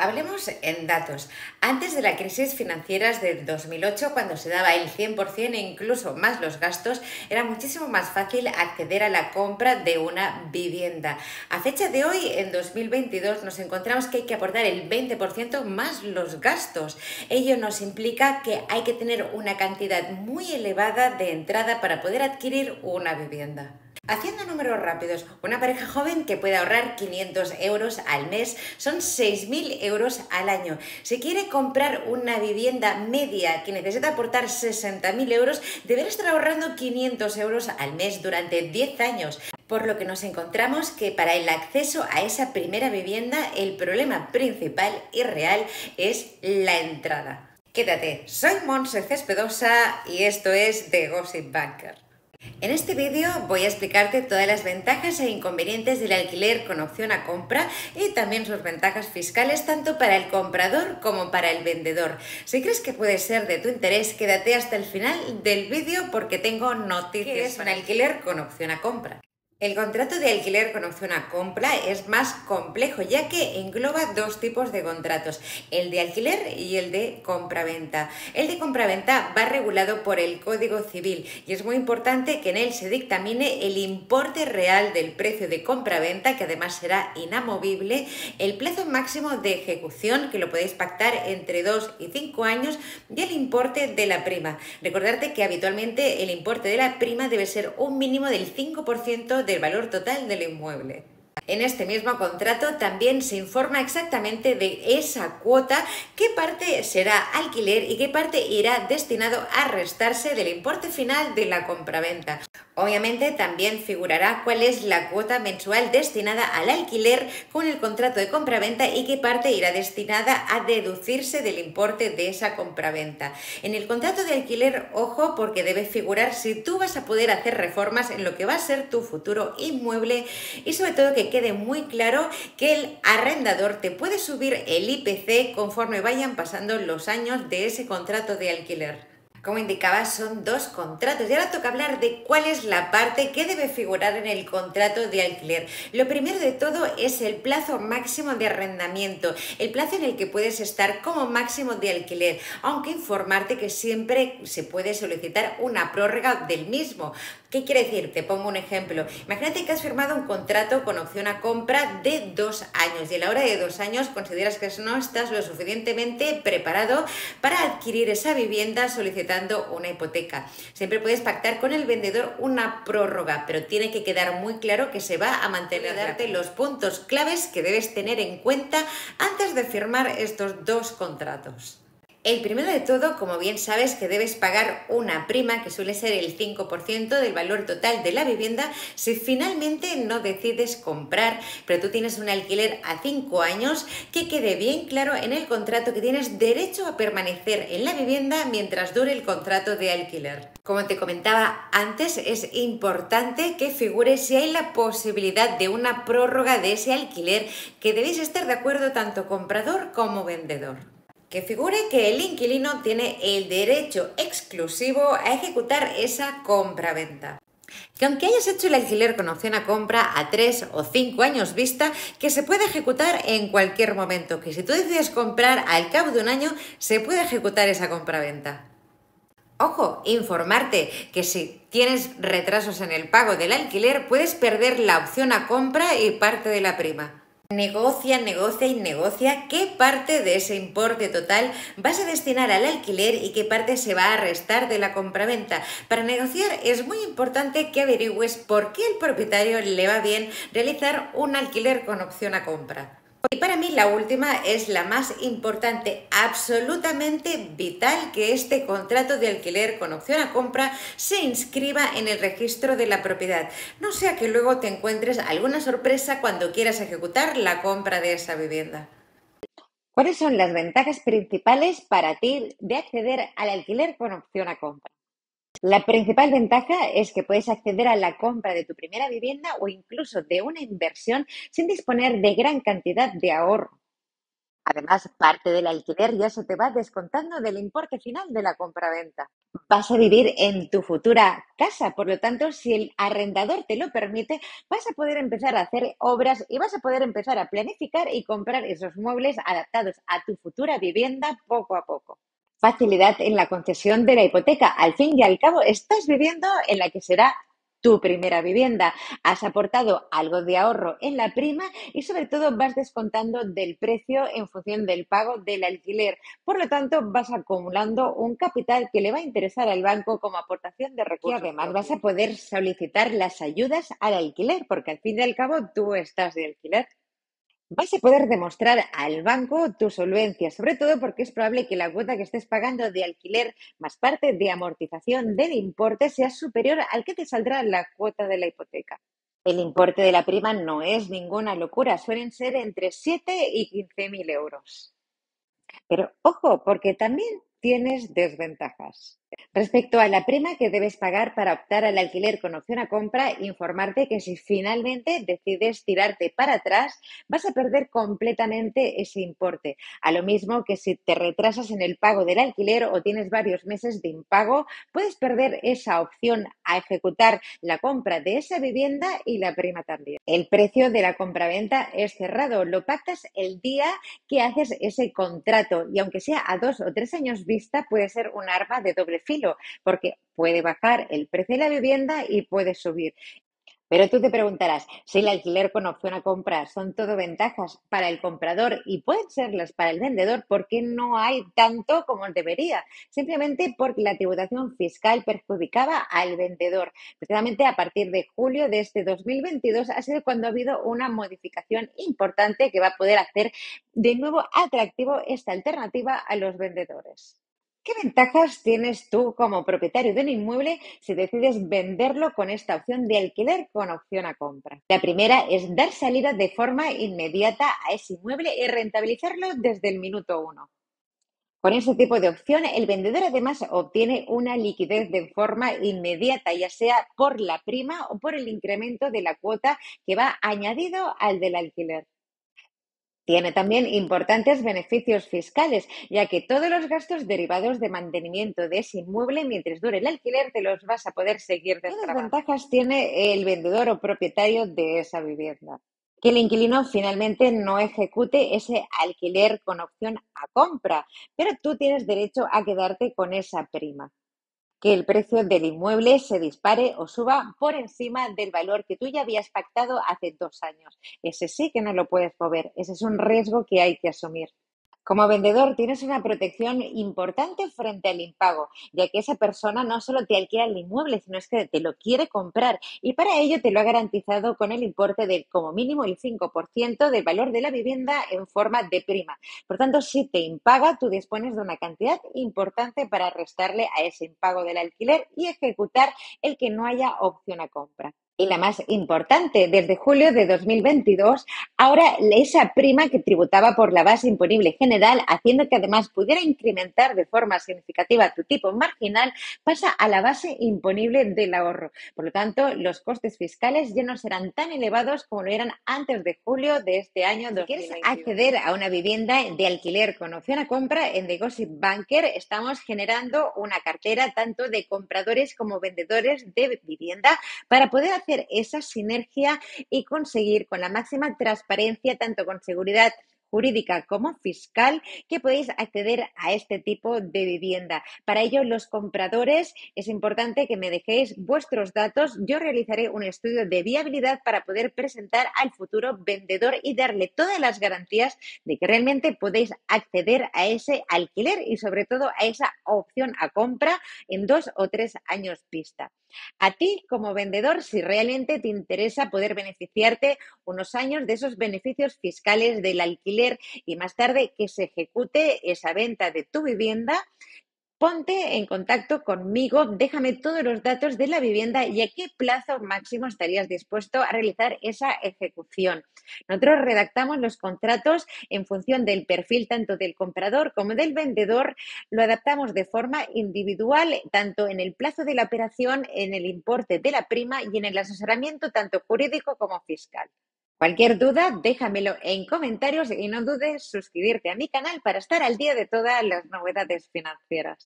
Hablemos en datos. Antes de la crisis financiera del 2008, cuando se daba el 100% e incluso más los gastos, era muchísimo más fácil acceder a la compra de una vivienda. A fecha de hoy, en 2022, nos encontramos que hay que aportar el 20% más los gastos. Ello nos implica que hay que tener una cantidad muy elevada de entrada para poder adquirir una vivienda. Haciendo números rápidos, una pareja joven que puede ahorrar 500 euros al mes son 6.000 euros al año. Si quiere comprar una vivienda media que necesita aportar 60.000 euros, deberá estar ahorrando 500 euros al mes durante 10 años. Por lo que nos encontramos que para el acceso a esa primera vivienda, el problema principal y real es la entrada. Quédate, soy Montse Cespedosa y esto es The Gossip Banker. En este vídeo voy a explicarte todas las ventajas e inconvenientes del alquiler con opción a compra y también sus ventajas fiscales tanto para el comprador como para el vendedor. Si crees que puede ser de tu interés, quédate hasta el final del vídeo porque tengo noticias. ¿Qué es un alquiler con opción a compra? El contrato de alquiler con opción a compra es más complejo ya que engloba dos tipos de contratos, el de alquiler y el de compraventa. El de compraventa va regulado por el Código Civil y es muy importante que en él se dictamine el importe real del precio de compraventa, que además será inamovible, el plazo máximo de ejecución, que lo podéis pactar entre 2 y 5 años, y el importe de la prima. Recordarte que habitualmente el importe de la prima debe ser un mínimo del 5% del valor total del inmueble. En este mismo contrato también se informa exactamente de esa cuota, qué parte será alquiler y qué parte irá destinado a restarse del importe final de la compraventa. Obviamente también figurará cuál es la cuota mensual destinada al alquiler con el contrato de compraventa y qué parte irá destinada a deducirse del importe de esa compraventa. En el contrato de alquiler, ojo, porque debe figurar si tú vas a poder hacer reformas en lo que va a ser tu futuro inmueble y sobre todo que quede muy claro que el arrendador te puede subir el IPC conforme vayan pasando los años de ese contrato de alquiler. Como indicaba, son dos contratos y ahora toca hablar de cuál es la parte que debe figurar en el contrato de alquiler. Lo primero de todo es el plazo máximo de arrendamiento, el plazo en el que puedes estar como máximo de alquiler, aunque informarte que siempre se puede solicitar una prórroga del mismo. ¿Qué quiere decir? Te pongo un ejemplo. Imagínate que has firmado un contrato con opción a compra de 2 años y a la hora de 2 años consideras que no estás lo suficientemente preparado para adquirir esa vivienda solicitando una hipoteca. Siempre puedes pactar con el vendedor una prórroga, pero tiene que quedar muy claro que se va a mantener, darte los puntos claves que debes tener en cuenta antes de firmar estos dos contratos. El primero de todo, como bien sabes, que debes pagar una prima que suele ser el 5% del valor total de la vivienda si finalmente no decides comprar, pero tú tienes un alquiler a 5 años, que quede bien claro en el contrato que tienes derecho a permanecer en la vivienda mientras dure el contrato de alquiler. Como te comentaba antes, es importante que figure si hay la posibilidad de una prórroga de ese alquiler, que debéis estar de acuerdo tanto comprador como vendedor. Que figure que el inquilino tiene el derecho exclusivo a ejecutar esa compraventa. Que aunque hayas hecho el alquiler con opción a compra a 3 o 5 años vista, que se puede ejecutar en cualquier momento, que si tú decides comprar al cabo de un año, se puede ejecutar esa compraventa. Ojo, informarte que si tienes retrasos en el pago del alquiler, puedes perder la opción a compra y parte de la prima. Negocia y negocia qué parte de ese importe total vas a destinar al alquiler y qué parte se va a restar de la compraventa. Para negociar es muy importante que averigües por qué al propietario le va bien realizar un alquiler con opción a compra. Y para mí la última es la más importante, absolutamente vital, que este contrato de alquiler con opción a compra se inscriba en el registro de la propiedad. No sea que luego te encuentres alguna sorpresa cuando quieras ejecutar la compra de esa vivienda. ¿Cuáles son las ventajas principales para ti de acceder al alquiler con opción a compra? La principal ventaja es que puedes acceder a la compra de tu primera vivienda o incluso de una inversión sin disponer de gran cantidad de ahorro. Además, parte del alquiler ya se te va descontando del importe final de la compraventa. Vas a vivir en tu futura casa, por lo tanto, si el arrendador te lo permite, vas a poder empezar a hacer obras y vas a poder empezar a planificar y comprar esos muebles adaptados a tu futura vivienda poco a poco. Facilidad en la concesión de la hipoteca. Al fin y al cabo, estás viviendo en la que será tu primera vivienda. Has aportado algo de ahorro en la prima y sobre todo vas descontando del precio en función del pago del alquiler. Por lo tanto, vas acumulando un capital que le va a interesar al banco como aportación de recursos. Y además vas a poder solicitar las ayudas al alquiler, porque al fin y al cabo tú estás de alquiler. Vas a poder demostrar al banco tu solvencia, sobre todo porque es probable que la cuota que estés pagando de alquiler más parte de amortización del importe sea superior al que te saldrá la cuota de la hipoteca. El importe de la prima no es ninguna locura, suelen ser entre 7 y 15.000 euros. Pero ojo, porque también tienes desventajas. Respecto a la prima que debes pagar para optar al alquiler con opción a compra, informarte que si finalmente decides tirarte para atrás, vas a perder completamente ese importe. A lo mismo que si te retrasas en el pago del alquiler o tienes varios meses de impago, puedes perder esa opción a ejecutar la compra de esa vivienda y la prima también. El precio de la compraventa es cerrado, lo pactas el día que haces ese contrato y aunque sea a 2 o 3 años vista, puede ser un arma de doble filo porque puede bajar el precio de la vivienda y puede subir. Pero tú te preguntarás, si el alquiler con opción a compra son todo ventajas para el comprador y pueden serlas para el vendedor, ¿por qué no hay tanto como debería? Simplemente porque la tributación fiscal perjudicaba al vendedor. Precisamente a partir de julio de este 2022 ha sido cuando ha habido una modificación importante que va a poder hacer de nuevo atractivo esta alternativa a los vendedores. ¿Qué ventajas tienes tú como propietario de un inmueble si decides venderlo con esta opción de alquiler con opción a compra? La primera es dar salida de forma inmediata a ese inmueble y rentabilizarlo desde el minuto uno. Con ese tipo de opción, el vendedor además obtiene una liquidez de forma inmediata, ya sea por la prima o por el incremento de la cuota que va añadido al del alquiler. Tiene también importantes beneficios fiscales, ya que todos los gastos derivados de mantenimiento de ese inmueble mientras dure el alquiler te los vas a poder seguir destrabando. ¿Qué desventajas tiene el vendedor o propietario de esa vivienda? Que el inquilino finalmente no ejecute ese alquiler con opción a compra, pero tú tienes derecho a quedarte con esa prima. Que el precio del inmueble se dispare o suba por encima del valor que tú ya habías pactado hace 2 años. Ese sí que no lo puedes mover. Ese es un riesgo que hay que asumir. Como vendedor tienes una protección importante frente al impago, ya que esa persona no solo te alquila el inmueble, sino es que te lo quiere comprar y para ello te lo ha garantizado con el importe de como mínimo el 5% del valor de la vivienda en forma de prima. Por tanto, si te impaga, tú dispones de una cantidad importante para restarle a ese impago del alquiler y ejecutar el que no haya opción a compra. Y la más importante, desde julio de 2022, ahora esa prima que tributaba por la base imponible general, haciendo que además pudiera incrementar de forma significativa tu tipo marginal, pasa a la base imponible del ahorro. Por lo tanto, los costes fiscales ya no serán tan elevados como lo eran antes de julio de este año 2022. Si quieres acceder a una vivienda de alquiler con opción a compra, en The Gossip Banker estamos generando una cartera tanto de compradores como vendedores de vivienda para poder hacer esa sinergia y conseguir con la máxima transparencia, tanto con seguridad jurídica como fiscal, que podéis acceder a este tipo de vivienda. Para ello, los compradores, es importante que me dejéis vuestros datos. Yo realizaré un estudio de viabilidad para poder presentar al futuro vendedor y darle todas las garantías de que realmente podéis acceder a ese alquiler y sobre todo a esa opción a compra en 2 o 3 años vista. A ti como vendedor, si realmente te interesa poder beneficiarte unos años de esos beneficios fiscales del alquiler y más tarde que se ejecute esa venta de tu vivienda, ponte en contacto conmigo, déjame todos los datos de la vivienda y a qué plazo máximo estarías dispuesto a realizar esa ejecución. Nosotros redactamos los contratos en función del perfil tanto del comprador como del vendedor, lo adaptamos de forma individual, tanto en el plazo de la operación, en el importe de la prima y en el asesoramiento tanto jurídico como fiscal. Cualquier duda, déjamelo en comentarios y no dudes suscribirte a mi canal para estar al día de todas las novedades financieras.